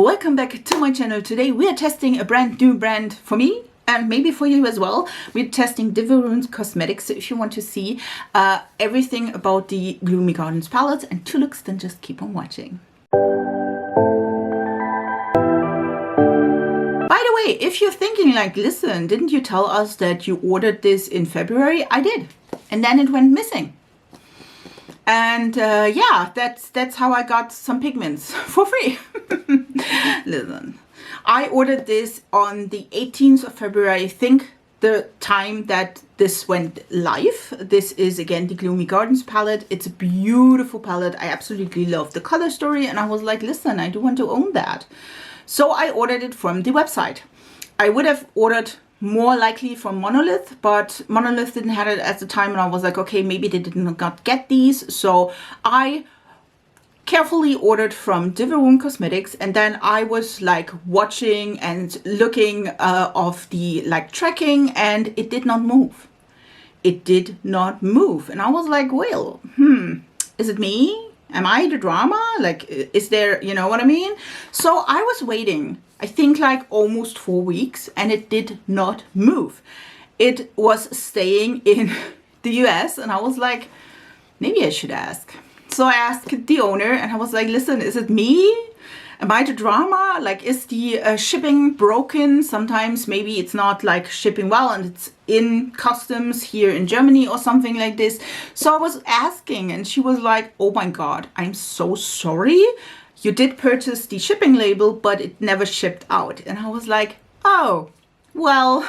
Welcome back to my channel. Today we are testing a brand new brand for me and maybe for you as well. We're testing Dieverune cosmetics. So if you want to see everything about the Gloomy Gardens palette and 2 looks, then just keep on watching. By the way, if you're thinking like, listen, didn't you tell us that you ordered this in February? I did. And then it went missing. And yeah, that's how I got some pigments for free. Listen, I ordered this on the 18th of February, I think the time that this went live. This is again the Gloomy Gardens palette. It's a beautiful palette. I absolutely love the color story and I was like, listen, I do want to own that. So I ordered it from the website. I would have ordered more likely from Monolith, but Monolith didn't have it at the time and I was like, okay, maybe they did not get these. So I carefully ordered from Dieverune Cosmetics, and then I was like watching and looking of the like tracking, and it did not move. It did not move. And I was like, well, is it me? Am I the drama? Like, is there, you know what I mean? So I was waiting, I think like almost 4 weeks, and it did not move. It was staying in the US, and I was like, maybe I should ask. So I asked the owner and I was like, listen, is it me? Am I the drama? Like, is the shipping broken? Sometimes maybe it's not like shipping well and it's in customs here in Germany or something like this. So I was asking and she was like, oh my God, I'm so sorry. You did purchase the shipping label, but it never shipped out. And I was like, oh, well,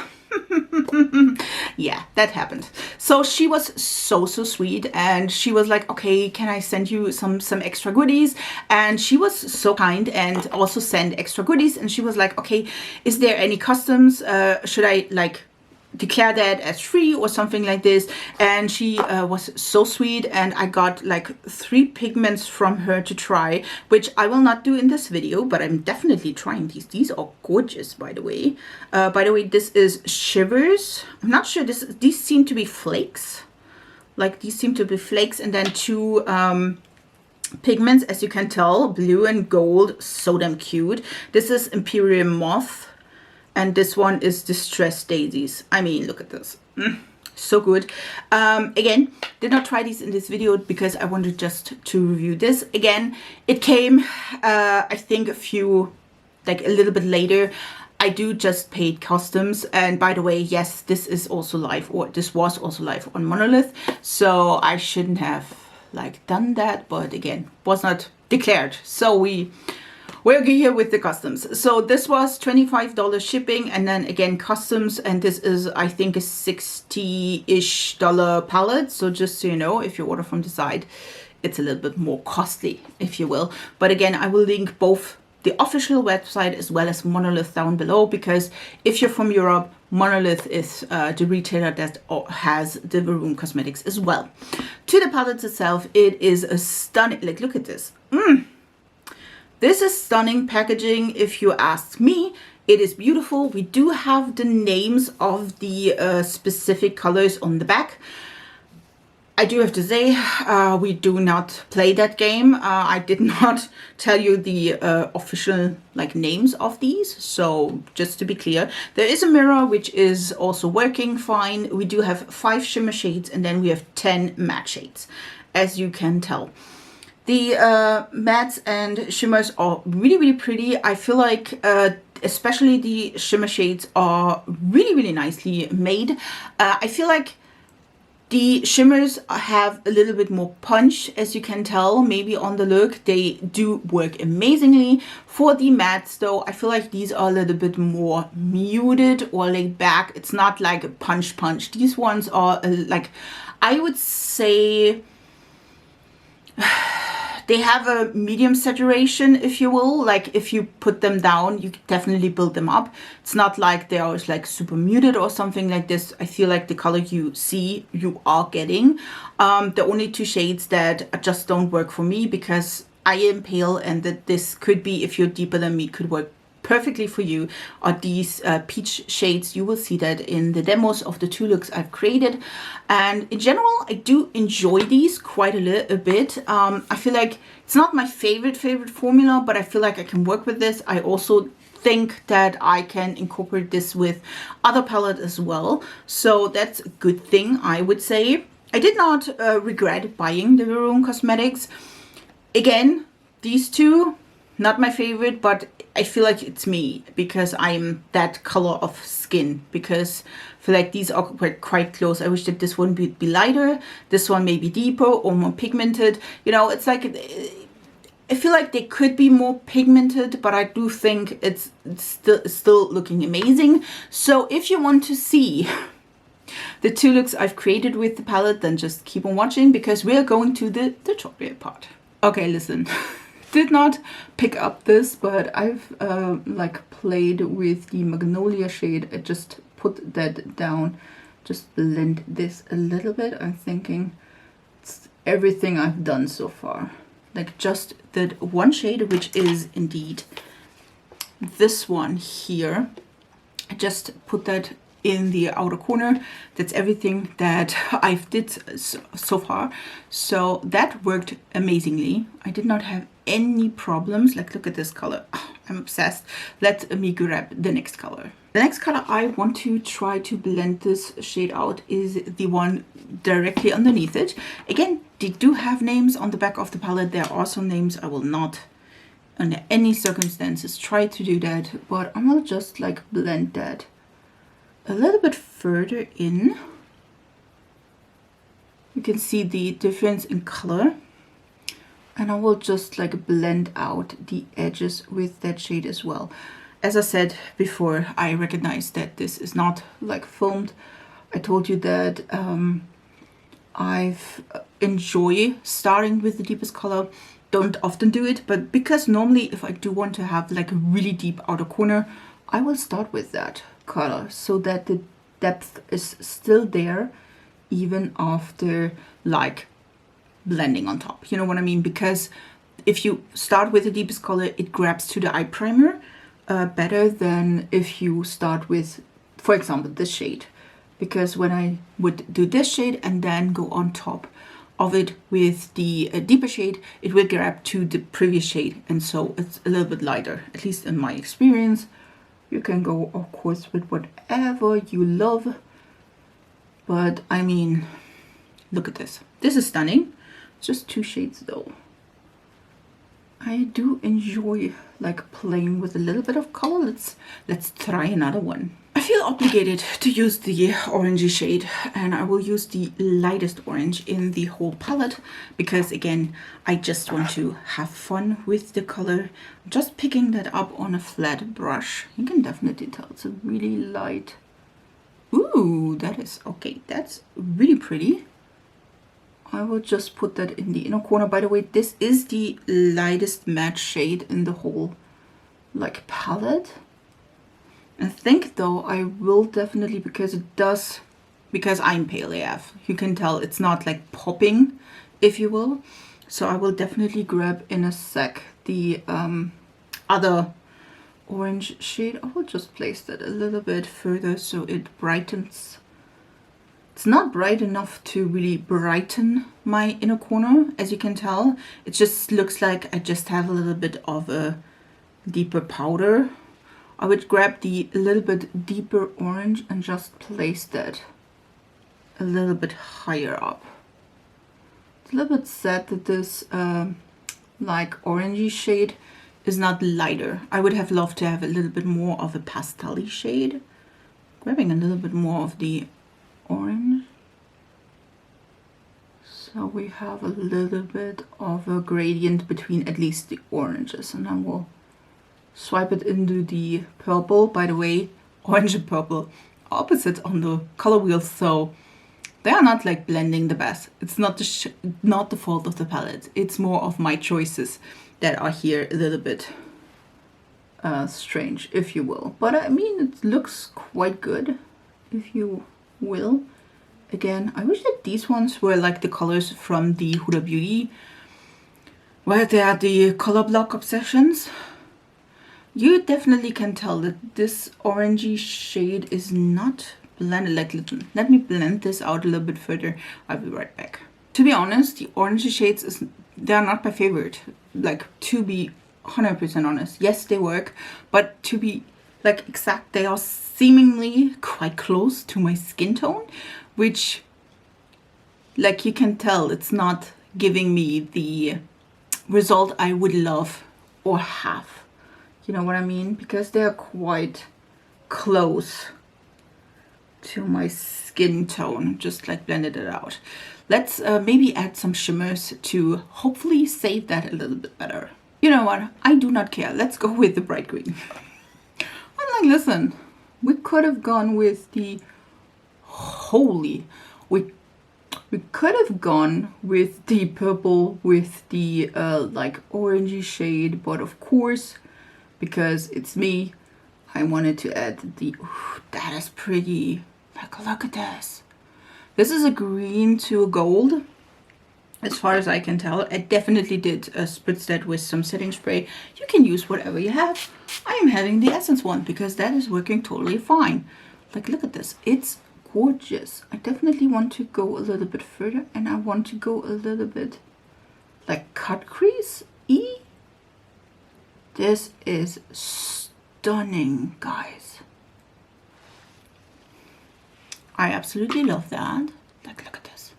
yeah, that happened. So she was so sweet, and she was like, okay, can I send you some extra goodies? And she was so kind and also sent extra goodies. And she was like, okay, is there any customs? Should I like declare that as free or something like this? And she was so sweet, and I got like 3 pigments from her to try, which I will not do in this video, but I'm definitely trying these. These are gorgeous, by the way. This is Shivers. I'm not sure, these seem to be flakes. Like, these seem to be flakes, and then 2 pigments, as you can tell, blue and gold, so damn cute. This is Imperial Moth. And this one is Distressed Daisies. I mean, look at this. So good. Again, did not try these in this video because I wanted just to review this. Again, it came, I think, a little bit later. I do just paid customs. And by the way, yes, this is also live, or this was also live on Monolith. So I shouldn't have like done that. But again, was not declared. So we're here with the customs. So this was $25 shipping, and then again customs, and this is, I think, a $60-ish palette. So just so you know, if you order from the site, it's a little bit more costly, if you will. But again, I will link both the official website as well as Monolith down below, because if you're from Europe, Monolith is the retailer that has Dieverune Cosmetics as well. To the palette itself, it is a stunning, like, look at this. This is stunning packaging, if you ask me. It is beautiful. We do have the names of the specific colors on the back. I do have to say, we do not play that game. I did not tell you the official like names of these. So just to be clear, there is a mirror which is also working fine. We do have 5 shimmer shades, and then we have 10 matte shades, as you can tell. The mattes and shimmers are really pretty. I feel like especially the shimmer shades are really nicely made. I feel like the shimmers have a little bit more punch, as you can tell, maybe on the look. They do work amazingly. For the mattes though, I feel like these are a little bit more muted or laid back. It's not like a punch. These ones are like, I would say, they have a medium saturation, if you will. Like, if you put them down, you definitely build them up. It's not like they are like super muted or something like this. I feel like the color you see, you are getting. The only 2 shades that just don't work for me, because I am pale, and that this could be, if you're deeper than me, could work perfectly for you are these peach shades. You will see that in the demos of the 2 looks I've created, and in general I do enjoy these quite a bit. I feel like it's not my favorite formula, but I feel like I can work with this. I also think that I can incorporate this with other palettes as well, so that's a good thing, I would say. I did not regret buying Dieverune Cosmetics. Again, these 2, not my favorite, but I feel like it's me because I'm that color of skin, because I feel like these are quite close. I wish that this one would be lighter, this one may be deeper or more pigmented. You know, it's like, I feel like they could be more pigmented, but I do think it's still looking amazing. So if you want to see the 2 looks I've created with the palette, then just keep on watching, because we're going to the tutorial part. Okay, listen. Did not pick up this, but I've like played with the Magnolia shade. I just put that down, just blend this a little bit. I'm thinking it's everything I've done so far. Like just that one shade, which is indeed this one here. I just put that in the outer corner. That's everything that I've did so far. So that worked amazingly. I did not have any problems. Like, look at this color. Oh, I'm obsessed. Let me grab the next color. The next color I want to try to blend this shade out is the one directly underneath it. Again, they do have names on the back of the palette. There are some names. I will not under any circumstances try to do that, but I'm gonna just like blend that a little bit further in. You can see the difference in color, and I will just like blend out the edges with that shade as well. As I said before, I recognize that this is not like filmed. I told you that I've enjoy starting with the deepest color. Don't often do it, but because normally if I do want to have like a really deep outer corner, I will start with that color so that the depth is still there even after like blending on top. You know what I mean? Because if you start with the deepest color, it grabs to the eye primer better than if you start with, for example, this shade. Because when I would do this shade and then go on top of it with the deeper shade, it will grab to the previous shade, and so it's a little bit lighter, at least in my experience. You can go, of course, with whatever you love, but I mean, look at this. This is stunning. It's just 2 shades though. I do enjoy like playing with a little bit of color. Let's try another one. I feel obligated to use the orangey shade, and I will use the lightest orange in the whole palette because again, I just want to have fun with the color. Just picking that up on a flat brush. You can definitely tell it's a really light. Ooh, that is okay. That's really pretty. I will just put that in the inner corner. By the way, this is the lightest matte shade in the whole like palette. I think though I will definitely, because I'm pale AF, you can tell it's not like popping, if you will. So I will definitely grab in a sec the other orange shade. I will just place that a little bit further so it brightens. It's not bright enough to really brighten my inner corner, as you can tell. It just looks like I just have a little bit of a deeper powder. I would grab the little bit deeper orange and just place that a little bit higher up. It's a little bit sad that this like orangey shade is not lighter. I would have loved to have a little bit more of a pastel-y shade. Grabbing a little bit more of the orange. So we have a little bit of a gradient between at least the oranges, and then we'll swipe it into the purple. By the way, orange and purple opposite on the color wheel, so they are not like blending the best. It's not the fault of the palette. It's more of my choices that are here a little bit strange, if you will. But I mean, it looks quite good, if you will. Again, I wish that these ones were like the colors from the Huda Beauty, where they are the color block obsessions. You definitely can tell that this orangey shade is not blended. Like, let me blend this out a little bit further. I'll be right back. To be honest, the orangey shades, they are not my favorite. Like, to be 100% honest. Yes, they work, but to be like exact, they are seemingly quite close to my skin tone, which, like, you can tell it's not giving me the result I would love or have. You know what I mean? Because they're quite close to my skin tone. Just like blended it out. Let's maybe add some shimmers to hopefully save that a little bit better. You know what? I do not care. Let's go with the bright green. I'm like, listen, we could have gone with the we could have gone with the purple with the like orangey shade, but of course, because it's me, I wanted to add the, ooh, that is pretty. Like, look at this. This is a green to a gold, as far as I can tell. I definitely did spritz that with some setting spray. You can use whatever you have. I am having the Essence one because that is working totally fine. Like, look at this. It's gorgeous. I definitely want to go a little bit further, and I want to go a little bit like cut crease-y. This is stunning, guys. I absolutely love that. Like, look at this.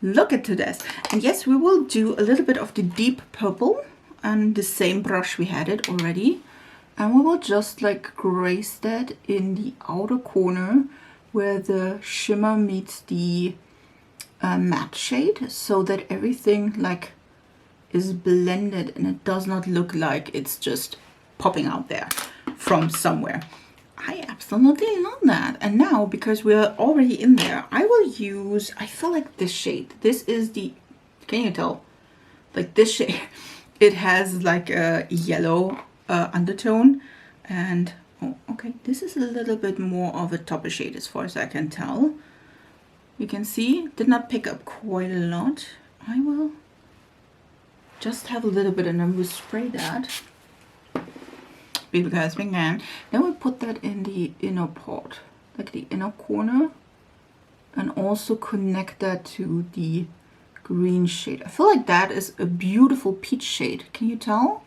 Look at this. And yes, we will do a little bit of the deep purple on the same brush we had it already. And we will just like grace that in the outer corner where the shimmer meets the matte shade, so that everything like is blended and it does not look like it's just popping out there from somewhere. I absolutely love that. And now, because we're already in there, I will use, I feel like this shade. This is the, can you tell? Like this shade, it has like a yellow undertone. And, oh, okay, this is a little bit more of a topper shade as far as I can tell. You can see, did not pick up quite a lot. I will just have a little bit and then we'll spray that. Because we can. Then we put that in the inner part, like the inner corner, and also connect that to the green shade. I feel like that is a beautiful peach shade. Can you tell?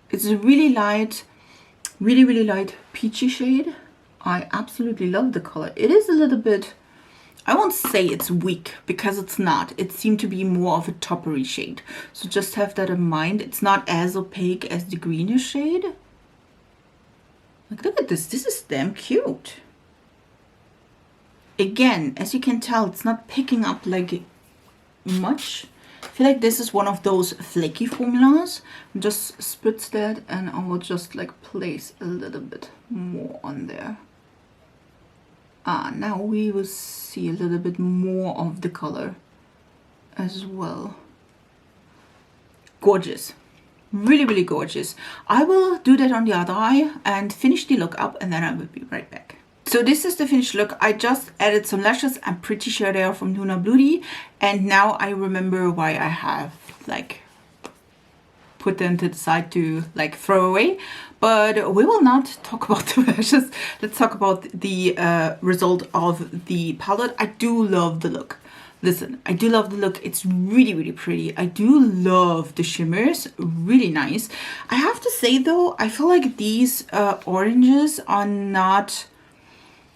It's a really light, really light peachy shade. I absolutely love the color. It is a little bit, I won't say it's weak because it's not. It seemed to be more of a toppery shade. So just have that in mind. It's not as opaque as the greenish shade. Like, look at this. This is damn cute. Again, as you can tell, it's not picking up like much. I feel like this is one of those flaky formulas. Just spritz that and I will just like place a little bit more on there. Now we will see a little bit more of the color as well. Gorgeous. Really gorgeous. I will do that on the other eye and finish the look up, and then I will be right back. So this is the finished look. I just added some lashes. I'm pretty sure they are from Luna Beauty. And now I remember why I have like put them to the side to like throw away. But we will not talk about the lashes. Let's talk about the result of the palette. I do love the look. Listen, I do love the look. It's really pretty. I do love the shimmers. Really nice. I have to say though, I feel like these oranges are not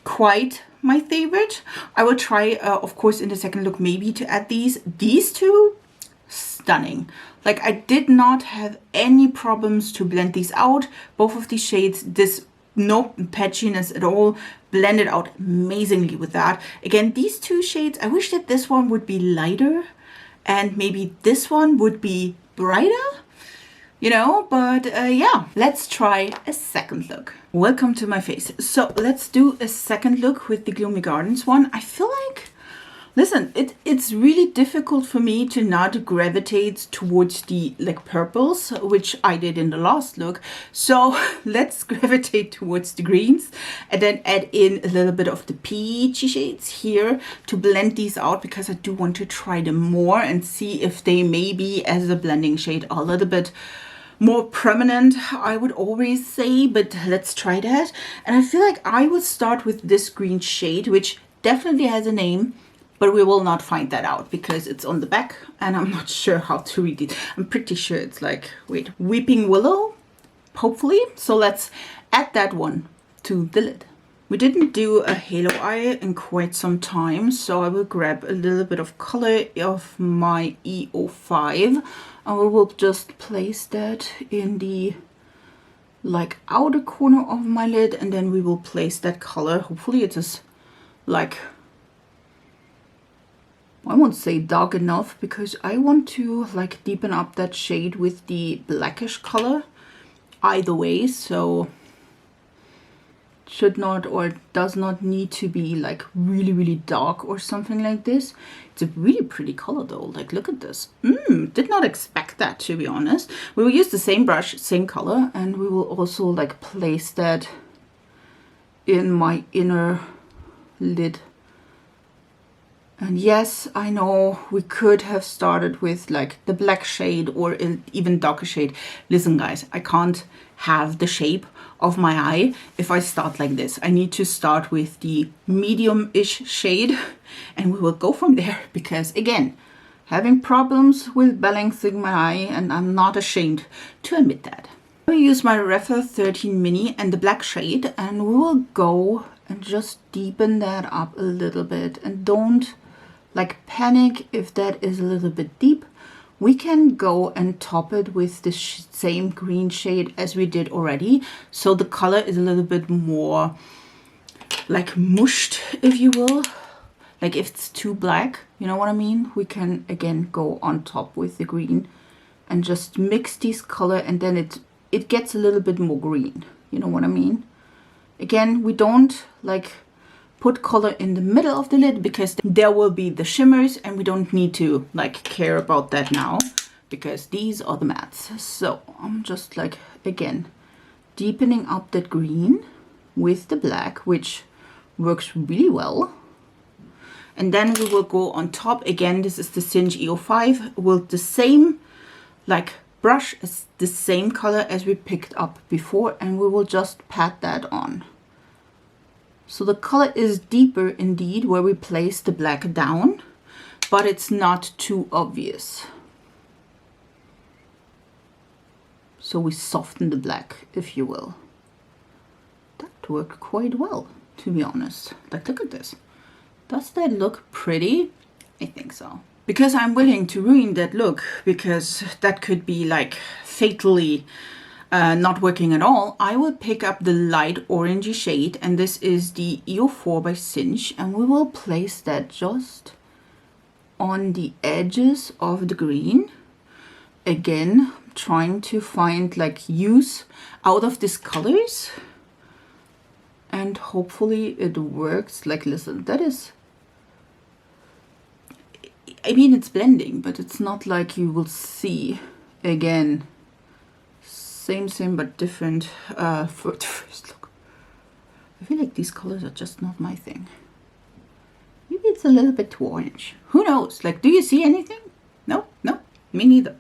quite my favorite. I will try, of course, in the second look maybe to add these. These two, stunning. Like, I did not have any problems to blend these out. Both of these shades, this no patchiness at all, blended out amazingly with that. Again, these two shades, I wish that this one would be lighter and maybe this one would be brighter, you know, but yeah, let's try a second look. Welcome to my face. So let's do a second look with the Gloomy Gardens one. I feel like, listen, it's really difficult for me to not gravitate towards the like purples, which I did in the last look. So let's gravitate towards the greens and then add in a little bit of the peachy shades here to blend these out, because I do want to try them more and see if they maybe as a blending shade are a little bit more prominent, I would always say, but let's try that. And I feel like I would start with this green shade, which definitely has a name, but we will not find that out because it's on the back and I'm not sure how to read it. I'm pretty sure it's like, wait, Weeping Willow, hopefully. So let's add that one to the lid. We didn't do a halo eye in quite some time, so I will grab a little bit of color of my E05 and we will just place that in the like outer corner of my lid, and then we will place that color. Hopefully it is like, I won't say dark enough because I want to like deepen up that shade with the blackish color either way, so should not or does not need to be like really dark or something like this. It's a really pretty color though, like look at this. Did not expect that, to be honest. We will use the same brush, same color, and we will also like place that in my inner lid. And yes, I know we could have started with like the black shade or an even darker shade. Listen guys, I can't have the shape of my eye if I start like this. I need to start with the medium-ish shade and we will go from there, because again, having problems with balancing my eye, and I'm not ashamed to admit that. I will use my Refer 13 Mini and the black shade, and we will go and just deepen that up a little bit. And don't like panic if that is a little bit deep. We can go and top it with the same green shade as we did already, so the color is a little bit more like mushed, if you will. Like if it's too black, you know what I mean? We can again go on top with the green and just mix these color, and then it gets a little bit more green, you know what I mean? Again, we don't like put color in the middle of the lid because there will be the shimmers, and we don't need to like care about that now because these are the mattes. So I'm just like again deepening up that green with the black, which works really well. And then we will go on top again. This is the Singe E05 with the same like brush, as the same color as we picked up before, and we will just pat that on. So the color is deeper indeed where we place the black down, but it's not too obvious. So we soften the black, if you will. That worked quite well, to be honest. Like, look at this. Does that look pretty? I think so. Because I'm willing to ruin that look, because that could be like fatally not working at all, I will pick up the light orangey shade, and this is the E04 by Singe, and we will place that just on the edges of the green. Again, trying to find like use out of these colors, and hopefully it works. Like, listen, that is, I mean, it's blending, but it's not like you will see again same but different for the first look. I feel like these colors are just not my thing. Maybe it's a little bit too orange. Who knows? Like, do you see anything? No, me neither.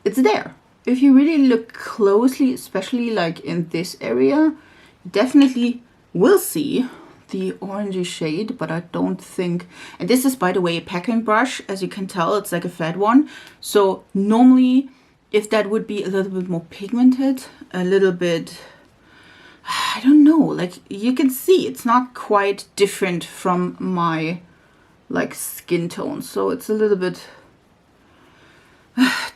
It's there. If you really look closely, especially like in this area, you definitely will see the orangey shade, but I don't think, and this is by the way a packing brush, as you can tell, it's like a flat one. So normally if that would be a little bit more pigmented, a little bit, I don't know, like you can see it's not quite different from my like skin tone. So it's a little bit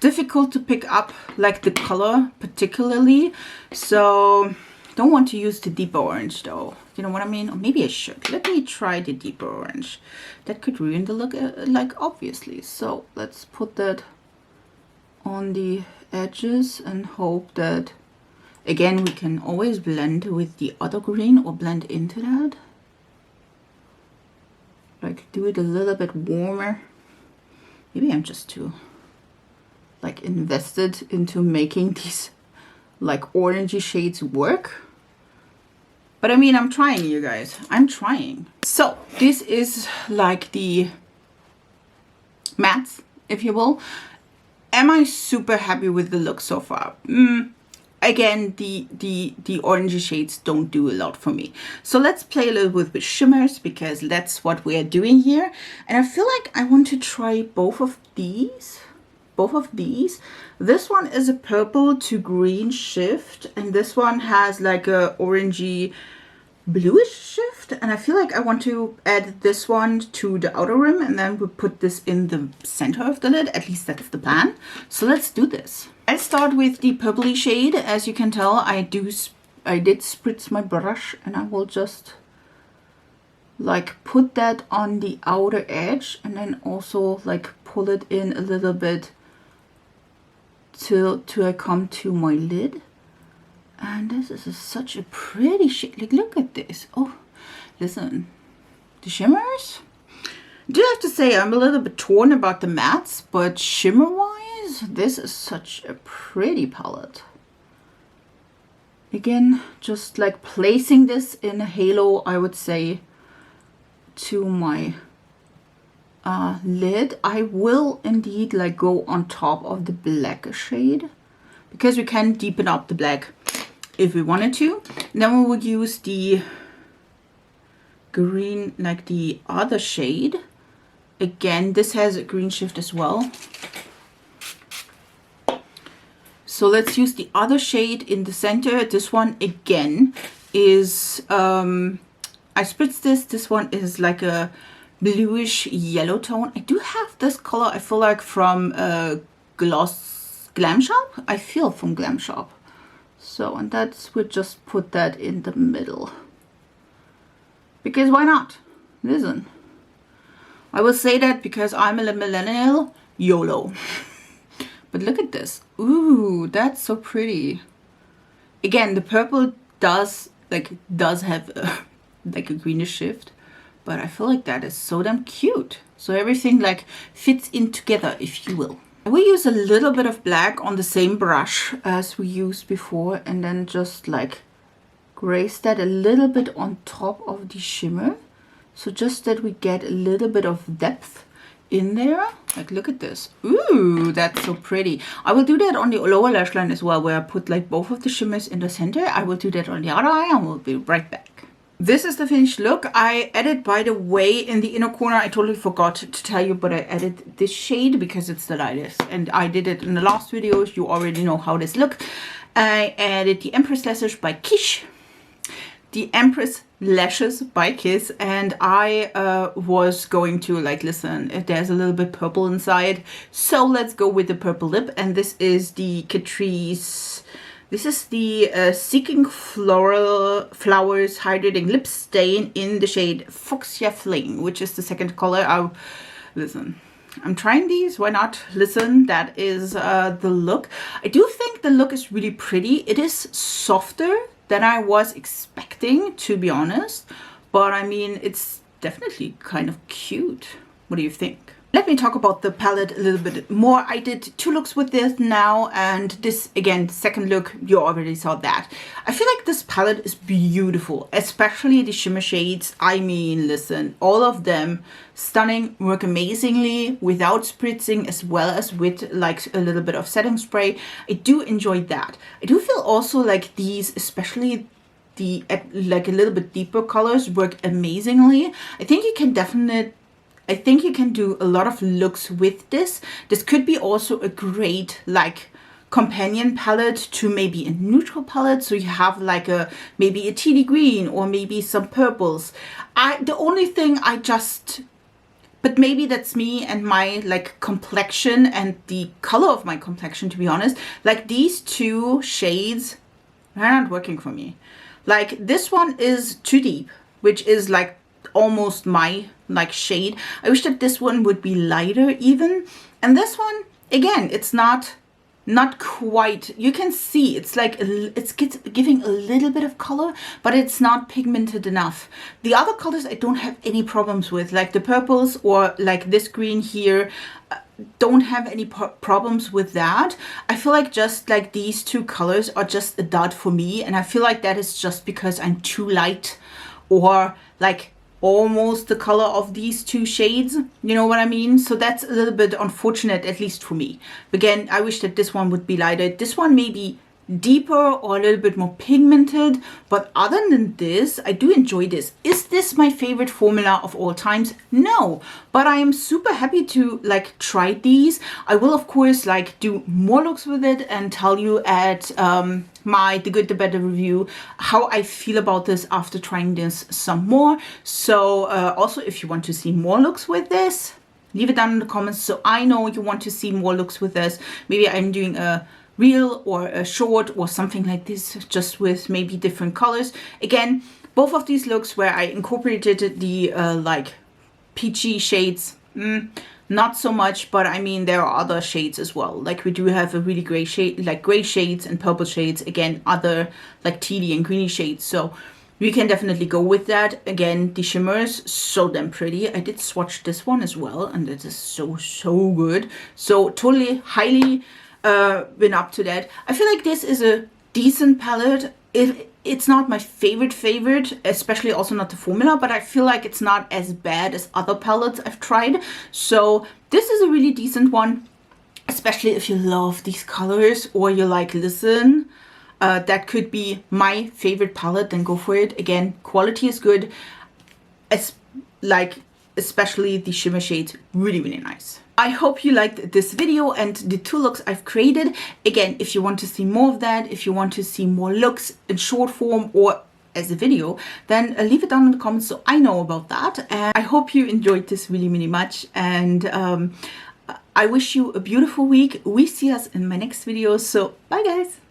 difficult to pick up like the color particularly. So don't want to use the deeper orange though. You know what I mean? Or maybe I should. Let me try the deeper orange. That could ruin the look, like obviously. So let's put that on the edges and hope that, again, we can always blend with the other green or blend into that. Like do it a little bit warmer. Maybe I'm just too like invested into making these like orangey shades work. But I mean, I'm trying, you guys. I'm trying. So this is like the mattes, if you will. Am I super happy with the look so far? Again, the orangey shades don't do a lot for me. So let's play a little bit with shimmers, because that's what we are doing here. And I feel like I want to try both of these. This one is a purple to green shift, and this one has like a orangey bluish shift, and I feel like I want to add this one to the outer rim, and then we put this in the center of the lid. At least that's the plan. So let's do this. I'll start with the purpley shade. As you can tell, I did spritz my brush, and I will just like put that on the outer edge, and then also like pull it in a little bit till I come to my lid. And this is such a pretty shade. Like, look at this. Oh, listen, the shimmers. I do have to say I'm a little bit torn about the mattes, but shimmer wise, this is such a pretty palette. Again, just like placing this in a halo, I would say, to my lid. I will indeed like go on top of the black shade, because we can deepen up the black if we wanted to. And then we would use the green, like the other shade. Again, this has a green shift as well. So let's use the other shade in the center. This one again is, I spritzed this. This one is like a bluish yellow tone. I do have this color, I feel like, from Glam Shop. I feel from Glam Shop. So, and we just put that in the middle. Because why not? Listen. I will say that because I'm a millennial, YOLO. But look at this. Ooh, that's so pretty. Again, the purple does have like a greenish shift. But I feel like that is so damn cute. So everything like fits in together, if you will. We use a little bit of black on the same brush as we used before, and then just like graze that a little bit on top of the shimmer. So just that we get a little bit of depth in there. Like, look at this. Ooh, that's so pretty. I will do that on the lower lash line as well, where I put like both of the shimmers in the center. I will do that on the other eye, and we'll be right back. This is the finished look. I added, by the way, in the inner corner, I totally forgot to tell you, but I added this shade because it's the lightest. And I did it in the last videos. You already know how this look. I added the Empress Lashes by Kish. The Empress Lashes by Kiss. And I was going to, like, listen, there's a little bit purple inside. So let's go with the purple lip. And this is the Catrice... This is the Seeking Flowers Hydrating Lip Stain in the shade Fuchsia Fling, which is the second color. Listen, I'm trying these. Why not? Listen, that is the look. I do think the look is really pretty. It is softer than I was expecting, to be honest. But I mean, it's definitely kind of cute. What do you think? Let me talk about the palette a little bit more. I did 2 looks with this now, and this, again, second look, you already saw that. I feel like this palette is beautiful, especially the shimmer shades. I mean, listen, all of them stunning, work amazingly without spritzing, as well as with like a little bit of setting spray. I do enjoy that. I do feel also like these, especially the like a little bit deeper colors, work amazingly. I think you can do a lot of looks with this. This could be also a great like companion palette to maybe a neutral palette. So you have like maybe a teal green or maybe some purples. The only thing but maybe that's me and my like complexion and the color of my complexion, to be honest. Like these 2 shades are not working for me. Like this one is too deep, which is like almost my like shade. I wish that this one would be lighter even. And this one, again, it's not quite, you can see it's like it's giving a little bit of color, but it's not pigmented enough. The other colors I don't have any problems with, like the purples or like this green here, don't have any problems with that. I feel like just like these 2 colors are just a dud for me, and I feel like that is just because I'm too light or like almost the color of these two shades. You know what I mean? So that's a little bit unfortunate, at least for me. Again, I wish that this one would be lighter. This one may be deeper or a little bit more pigmented, but other than this, I do enjoy this. Is this my favorite formula of all times? No, but I am super happy to like try these. I will of course like do more looks with it and tell you at my The Good, The Better review how I feel about this after trying this some more. So also if you want to see more looks with this, leave it down in the comments so I know you want to see more looks with this. Maybe I'm doing a reel or a short or something like this, just with maybe different colors. Again, both of these looks where I incorporated the like peachy shades, not so much, but I mean there are other shades as well. Like we do have a really gray shade, like gray shades and purple shades, again other like tealy and greeny shades, so we can definitely go with that. Again, the shimmers, so damn pretty. I did swatch this one as well, and it is so good. So totally highly been up to that. I feel like this is a decent palette. It's not my favorite, especially also not the formula, but I feel like it's not as bad as other palettes I've tried. So this is a really decent one, especially if you love these colors or you're like, listen, that could be my favorite palette, then go for it. Again, quality is good, especially the shimmer shades, really nice. I hope you liked this video and the two looks I've created. Again, if you want to see more of that, if you want to see more looks in short form or as a video, then leave it down in the comments so I know about that. And I hope you enjoyed this really much, and I wish you a beautiful week. We see us in my next video, so bye guys.